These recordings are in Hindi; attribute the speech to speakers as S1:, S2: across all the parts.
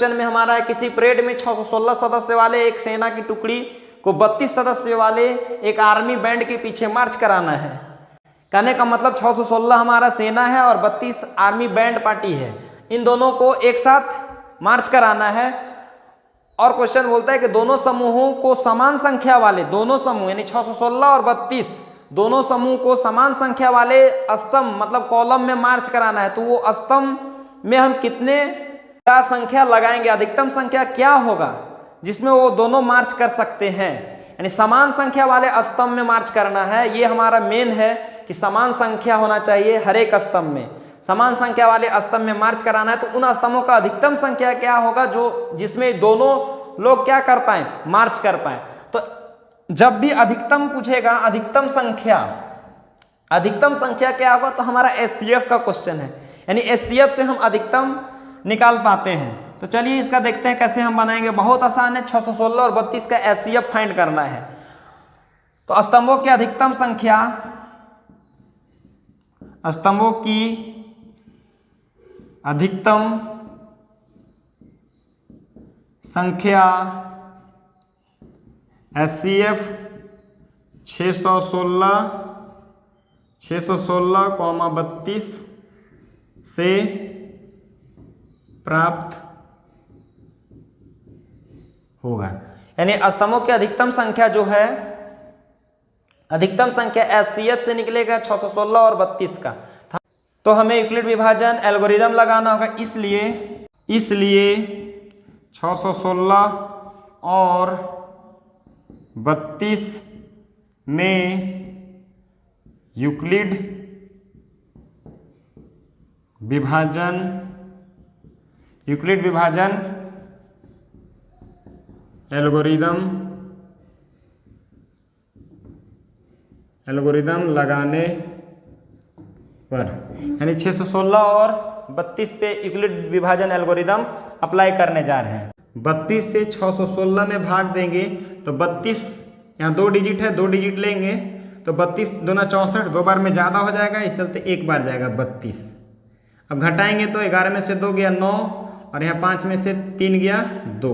S1: क्वेश्चन में हमारा है किसी परेड में 616 सदस्य वाले एक सेना की टुकड़ी को 32 सदस्य वाले एक आर्मी बैंड के पीछे मार्च कराना है। कहने का मतलब 616 हमारा सेना है और 32 आर्मी बैंड पार्टी है, इन दोनों को एक साथ मार्च कराना है। और क्वेश्चन बोलता है कि दोनों समूहों को समान संख्या वाले, दोनों समूह यानी 616 और 32 दोनों समूह को समान संख्या वाले स्तंभ मतलब कॉलम में मार्च कराना है। तो वो स्तंभ में हम कितने का संख्या लगाएंगे, अधिकतम संख्या क्या होगा जिसमें वो दोनों मार्च कर सकते हैं। यानी समान संख्या वाले स्तंभ में मार्च करना है, ये हमारा मेन है कि समान संख्या होना चाहिए हर एक स्तंभ में, समान संख्या वाले स्तंभ में मार्च कराना है। तो उन स्तंभों का अधिकतम संख्या क्या होगा जो जिसमें दोनों लोग क्या कर पाए, मार्च कर पाए। तो जब भी अधिकतम पूछेगा, अधिकतम संख्या क्या होगा, तो हमारा एचसीएफ का क्वेश्चन है, यानी एचसीएफ से हम अधिकतम निकाल पाते हैं। तो चलिए इसका देखते हैं कैसे हम बनाएंगे। बहुत आसान है, 616 और 32 का एचसीएफ फाइंड करना है। तो स्तंभों की अधिकतम संख्या, स्तंभों की अधिकतम संख्या एचसीएफ 616,32 से प्राप्त होगा। यानी स्तंभों की अधिकतम संख्या जो है, अधिकतम संख्या एचसीएफ से निकलेगा 616 और 32 का। तो हमें यूक्लिड विभाजन एल्गोरिदम लगाना होगा, इसलिए 616 और 32 में यूक्लिड विभाजन एल्गोरिदम लगाने पर, यानी 616 और 32 पे यूक्लिड विभाजन एल्गोरिदम अप्लाई करने जा रहे हैं। 32 से 616 में भाग देंगे तो 32, यहाँ 2 डिजिट है, 2 डिजिट लेंगे तो 32 दूना 64, 2 बार में ज़्यादा हो जाएगा, इस चलते एक बार जाएगा 32। अब घटाएंगे तो 11 में से 2 गया 9 और यहाँ 5 में से 3 गया 2,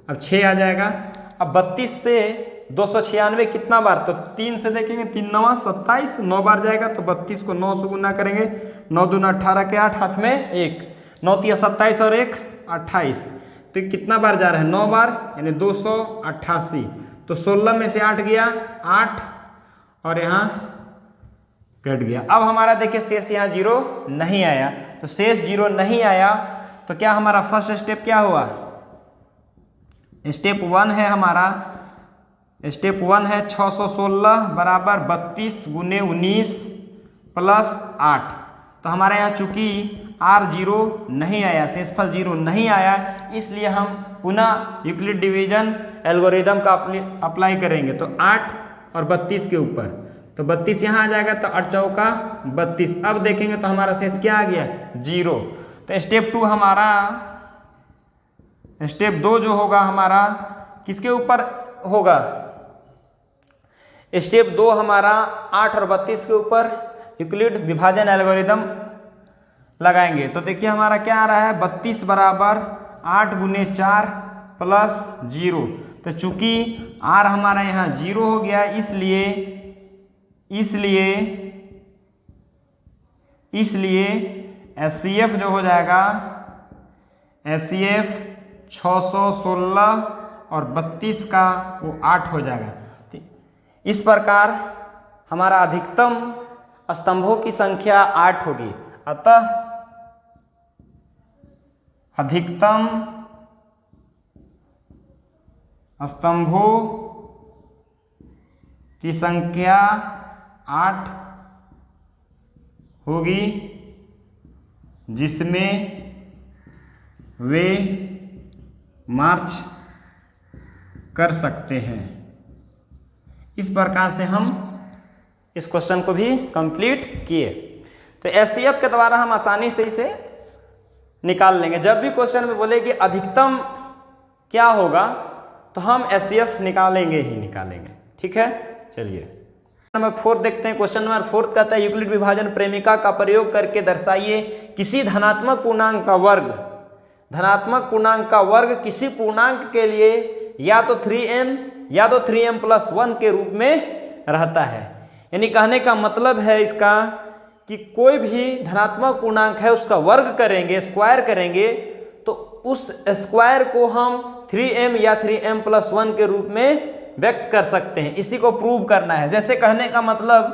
S1: अब 6 आ जाएगा। अब 32 से 296 कितना बार, तो 3 से देखेंगे 3 9 27, 9 बार जाएगा तो 32 को 9 से गुना करेंगे, 9 दूना 18 के 8, हाथ में 1, 9 तिया 27 और 1 28, तो कितना बार जा रहा है, 9 बार यानी 288। तो 16 में से 8 गया 8 और यहाँ कट गया। अब हमारा देखिए शेष यहाँ 0 नहीं आया, तो शेष 0 नहीं आया तो क्या हमारा फर्स्ट स्टेप क्या हुआ, स्टेप 1 है हमारा, स्टेप 1 है 616 बराबर 32 गुने 19 प्लस 8। तो हमारे यहाँ चूंकि R 0 नहीं आया, शेषफल 0 नहीं आया, इसलिए हम पुनः यूक्लिड डिवीजन एल्गोरिदम का अप्लाई करेंगे। तो 8 और 32 के ऊपर, तो 32 यहाँ आ जाएगा, तो 8 चौका 32। अब देखेंगे तो हमारा शेष क्या आ गया, 0। तो स्टेप 2 हमारा, स्टेप 2 जो होगा हमारा किसके ऊपर होगा, स्टेप 2 हमारा 8 और 32 के ऊपर यूक्लिड विभाजन एल्गोरिदम लगाएंगे। तो देखिए हमारा क्या आ रहा है, 32 बराबर 8 गुने 4 प्लस 0। तो चूंकि R हमारा यहाँ 0 हो गया, इसलिए एचसीएफ जो हो जाएगा, एचसीएफ 616 और 32 का वो 8 हो जाएगा। तो इस प्रकार हमारा अधिकतम स्तंभों की संख्या 8 होगी। अतः अधिकतम स्तंभों की संख्या 8 होगी जिसमें वे मार्च कर सकते हैं। इस प्रकार से हम इस क्वेश्चन को भी कंप्लीट किए। तो एचसीएफ के द्वारा हम आसानी से इसे निकाल लेंगे। जब भी क्वेश्चन में बोले कि अधिकतम क्या होगा तो हम एचसीएफ निकालेंगे ही निकालेंगे। ठीक है, चलिए नंबर 4 देखते हैं। क्वेश्चन नंबर 4 कहता है यूक्लिड विभाजन प्रेमिका का प्रयोग करके दर्शाइए किसी धनात्मक पूर्णांक का वर्ग धनात्मक पूर्णांक का वर्ग किसी पूर्णांक के लिए या तो 3m या तो 3m+1 के रूप में रहता है। यानी कहने का मतलब है इसका कि कोई भी धनात्मक पूर्णांक है उसका वर्ग करेंगे, स्क्वायर करेंगे, तो उस स्क्वायर को हम 3m या 3m+1 के रूप में व्यक्त कर सकते हैं। इसी को प्रूव करना है। जैसे कहने का मतलब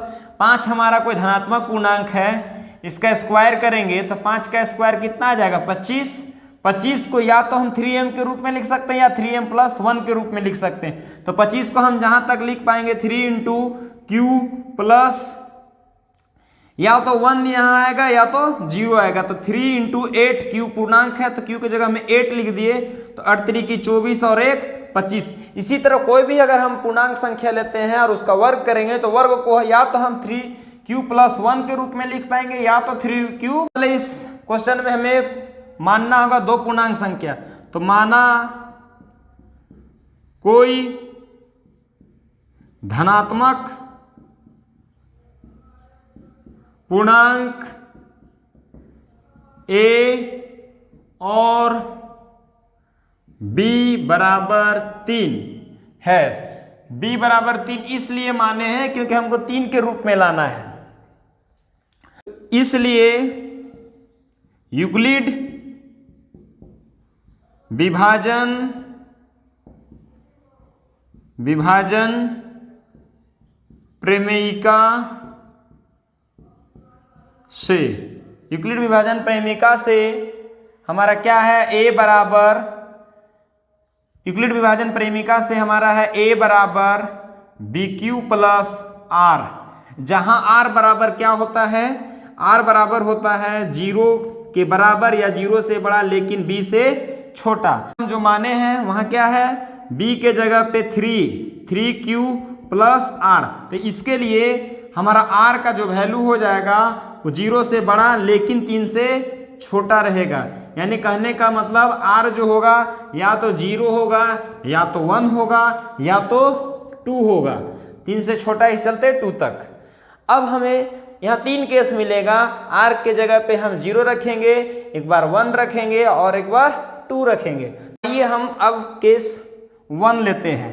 S1: 5 हमारा कोई धनात्मक पूर्णांक है, इसका स्क्वायर करेंगे तो 5 का स्क्वायर कितना आ जाएगा 25। 25 को या तो हम 3m के रूप में लिख सकते हैं या 3m+1 के रूप में लिख सकते हैं। तो 25 को हम जहां तक लिख पाएंगे 3 × q प्लस या तो 1 यहाँ आएगा या तो 0 आएगा। तो 3 × 8 q पूर्णांक है तो q की जगह में 8 लिख दिए, तो 8 3 की 24 और 1 25। इसी तरह कोई भी अगर हम पूर्णांक संख्या लेते हैं और उसका वर्ग करेंगे तो वर्ग को या तो हम 3q+1 के रूप में लिख पाएंगे या तो 3q। इस क्वेश्चन में हमें मानना होगा दो पूर्णांक संख्या। तो माना कोई धनात्मक पूर्णांक a और b बराबर 3 है। b बराबर 3 इसलिए माने हैं क्योंकि हमको 3 के रूप में लाना है। इसलिए यूक्लिड विभाजन प्रमेयिका से, यूक्लिड विभाजन प्रमेयिका से हमारा क्या है a बराबर, यूक्लिड विभाजन प्रमेयिका से हमारा है a बराबर bq प्लस r, जहां r बराबर क्या होता है, r बराबर होता है 0 के बराबर या 0 से बड़ा लेकिन b से छोटा। हम जो माने हैं वहां क्या है b के जगह पे 3q प्लस r, तो इसके लिए हमारा r का जो वैल्यू हो जाएगा वो 0 से बड़ा लेकिन 3 से छोटा रहेगा। यानी कहने का मतलब r जो होगा या तो 0 होगा या तो 1 होगा या तो 2 होगा, 3 से छोटा इस चलते 2 तक। अब हमें यहाँ 3 केस मिलेगा। r के जगह पे हम 0 रखेंगे, एक बार 1 रखेंगे और एक बार 2 रखेंगे। आइए हम अब केस 1 लेते हैं।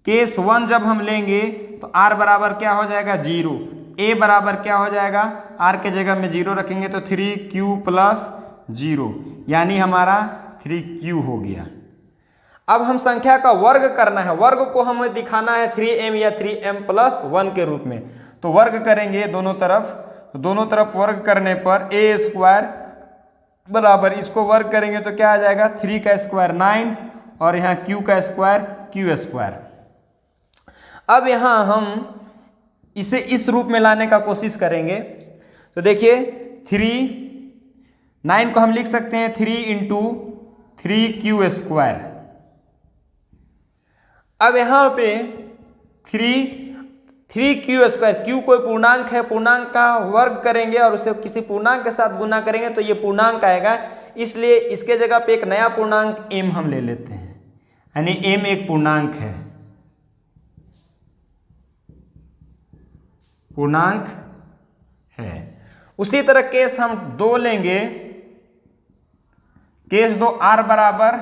S1: केस 1 जब हम लेंगे तो r बराबर क्या हो जाएगा 0, a बराबर क्या हो जाएगा, r के जगह में 0 रखेंगे तो 3q प्लस 0, यानी हमारा 3q हो गया। अब हम संख्या का वर्ग करना है, वर्ग को हमें दिखाना है 3m या 3m+1 के रूप में। तो वर्ग करेंगे दोनों तरफ, तो दोनों तरफ वर्ग करने पर a स्क्वायर बराबर, इसको वर्ग करेंगे तो क्या आ जाएगा 3 का स्क्वायर 9 और यहाँ q का स्क्वायर q स्क्वायर। अब यहाँ हम इसे इस रूप में लाने का कोशिश करेंगे। तो देखिए 9 को हम लिख सकते हैं 3 × 3q स्क्वायर। अब यहाँ पे 3q स्क्वायर, q कोई पूर्णांक है, पूर्णांक का वर्ग करेंगे और उसे किसी पूर्णांक के साथ गुना करेंगे तो ये पूर्णांक आएगा, इसलिए इसके जगह पे एक नया पूर्णांक m हम ले लेते हैं, यानी m एक पूर्णांक है, पूर्णांक है। उसी तरह केस हम 2 लेंगे, केस 2 r बराबर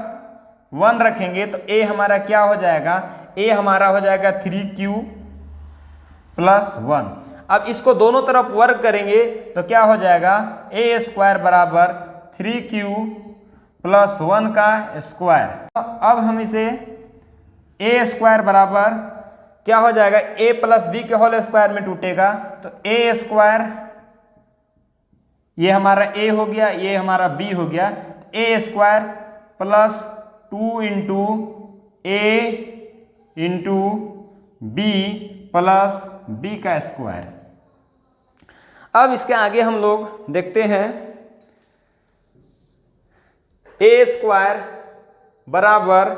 S1: 1 रखेंगे तो a हमारा क्या हो जाएगा, a हमारा हो जाएगा 3q प्लस 1। अब इसको दोनों तरफ वर्ग करेंगे तो क्या हो जाएगा a स्क्वायर बराबर 3q प्लस 1 का स्क्वायर। अब हम इसे a स्क्वायर बराबर क्या हो जाएगा, a प्लस b के होल स्क्वायर में टूटेगा तो a स्क्वायर, ये हमारा a हो गया, ये हमारा b हो गया, a square plus 2 × a × b plus b का स्क्वायर। अब इसके आगे हम लोग देखते हैं a स्क्वायर बराबर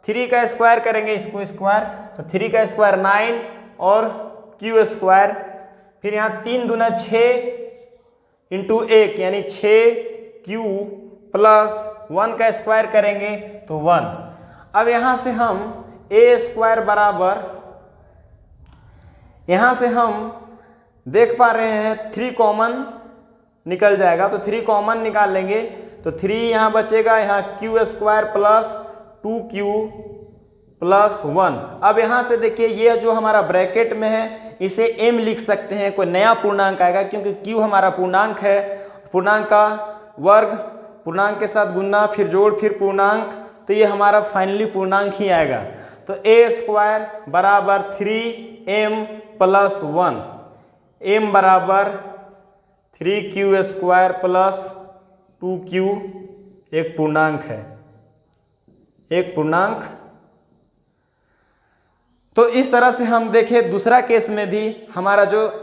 S1: 3 का स्क्वायर करेंगे, इसको स्क्वायर तो 3 का स्क्वायर 9 और q स्क्वायर, फिर यहाँ 3 दूना 6 × 1 यानी 6q प्लस 1 का स्क्वायर करेंगे तो 1। अब यहाँ से हम a स्क्वायर बराबर, यहाँ से हम देख पा रहे हैं 3 कॉमन निकल जाएगा, तो 3 कॉमन निकाल लेंगे तो 3 यहाँ बचेगा, यहाँ Q square plus 2q plus 1। अब यहाँ से देखिए ये जो हमारा ब्रैकेट में है इसे m लिख सकते हैं, कोई नया पूर्णांक आएगा क्योंकि q हमारा पूर्णांक है, पूर्णांक का वर्ग, पूर्णांक के साथ गुना फिर जोड़ फिर पूर्णांक, तो ये हमारा फाइनली पूर्णांक ही आएगा। तो a स्क्वायर बराबर 3m प्लस 1, m बराबर 3q स्क्वायर प्लस 2q, एक पूर्णांक है, एक पूर्णांक। तो इस तरह से हम देखें दूसरा केस में भी हमारा जो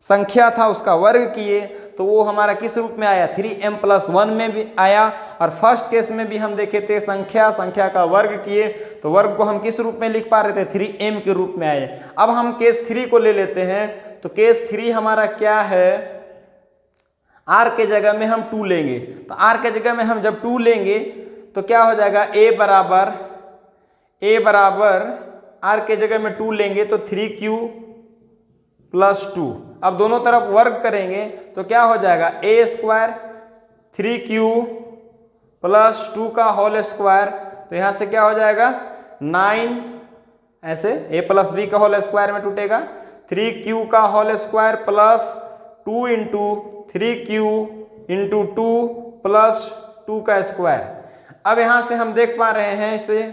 S1: संख्या था उसका वर्ग किए तो वो हमारा किस रूप में आया, 3m प्लस 1 में भी आया। और फर्स्ट केस में भी हम देखे थे संख्या का वर्ग किए तो वर्ग को हम किस रूप में लिख पा रहे थे, 3m के रूप में आए। अब हम केस 3 को ले लेते हैं, तो केस 3 हमारा क्या है, r के जगह में हम 2 लेंगे, तो r के जगह में हम जब 2 लेंगे तो क्या हो जाएगा, a बराबर r के जगह में 2 लेंगे तो 3q प्लस 2। अब दोनों तरफ वर्ग करेंगे तो क्या हो जाएगा, a स्क्वायर 3q प्लस 2 का होल स्क्वायर, तो यहाँ से क्या हो जाएगा 9, ऐसे a प्लस b का होल स्क्वायर में टूटेगा, 3q का whole square plus 2 into 3q into 2 plus 2 का स्क्वायर। अब यहाँ से हम देख पा रहे हैं इसे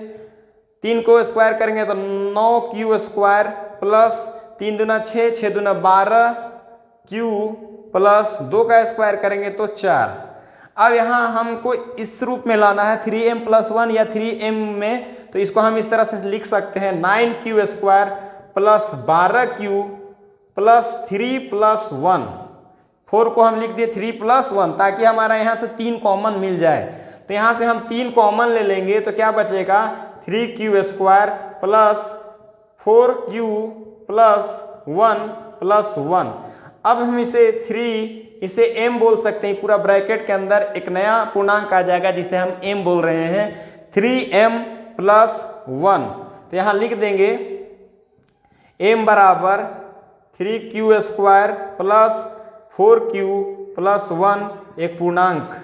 S1: 3 को स्क्वायर करेंगे तो 9q स्क्वायर प्लस 3 दूना 6, 6 दूना 12, q प्लस 2 का स्क्वायर करेंगे तो 4। अब यहाँ हमको इस रूप में लाना है 3m प्लस 1 या 3m में, तो इसको हम इस तरह से लिख सकते हैं 9q square plus 12q plus 3 plus 1। 4 को हम लिख दिए 3 प्लस 1 ताकि हमारा यहाँ से 3 कॉमन मिल जाए। तो यहाँ से हम 3 कॉमन ले लेंगे तो क्या बचेगा, 3q square plus 4q plus 1 plus 1। अब हम इसे m बोल सकते हैं, पूरा ब्रैकेट के अंदर एक नया पूर्णांक आ जाएगा जिसे हम m बोल रहे हैं, 3m प्लस 1। तो यहाँ लिख देंगे m बराबर 3q square plus 4q plus 1, एक पूर्णांक।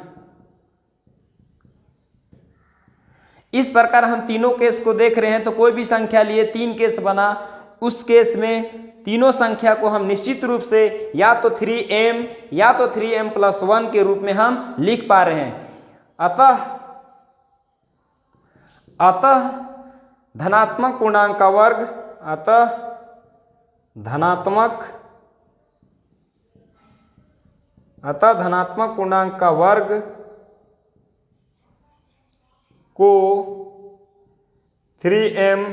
S1: इस प्रकार हम तीनों केस को देख रहे हैं, तो कोई भी संख्या लिए 3 केस बना, उस केस में तीनों संख्या को हम निश्चित रूप से या तो 3m या तो 3m प्लस 1 के रूप में हम लिख पा रहे हैं। अतः धनात्मक पूर्णांक का वर्ग, अतः धनात्मक पूर्णांक का वर्ग को 3m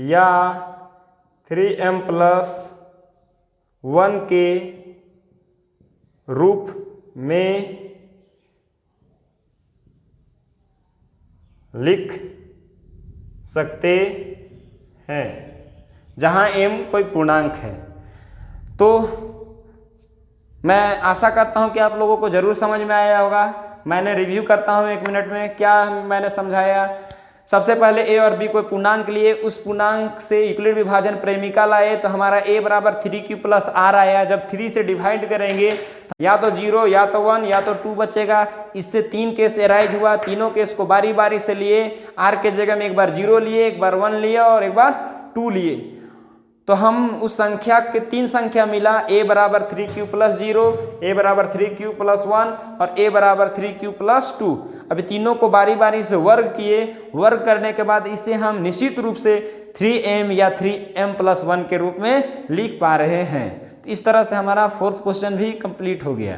S1: या 3m प्लस 1 के रूप में लिख सकते हैं, जहां m कोई पूर्णांक है। तो मैं आशा करता हूं कि आप लोगों को जरूर समझ में आया होगा। मैंने रिव्यू करता हूं 1 मिनट में क्या मैंने समझाया। सबसे पहले a और b को पूर्णांक लिए, उस पूर्णांक से यूक्लिड विभाजन प्रेमिका लाए तो हमारा a बराबर 3q प्लस r आया। जब 3 से डिवाइड करेंगे या तो 0 या तो 1 या तो 2 बचेगा। इससे 3 केस एराइज हुआ, तीनों केस को बारी बारी से लिए, r के जगह में एक बार 0 लिए, एक बार 1 लिया और एक बार 2 लिए। तो हम उस संख्या के 3 संख्या मिला, a बराबर 3q प्लस 0, a बराबर 3q प्लस 1 और a बराबर 3q प्लस 2। अभी तीनों को बारी बारी से वर्ग किए, वर्ग करने के बाद इसे हम निश्चित रूप से 3m या 3m प्लस 1 के रूप में लिख पा रहे हैं। तो इस तरह से हमारा 4th क्वेश्चन भी कंप्लीट हो गया।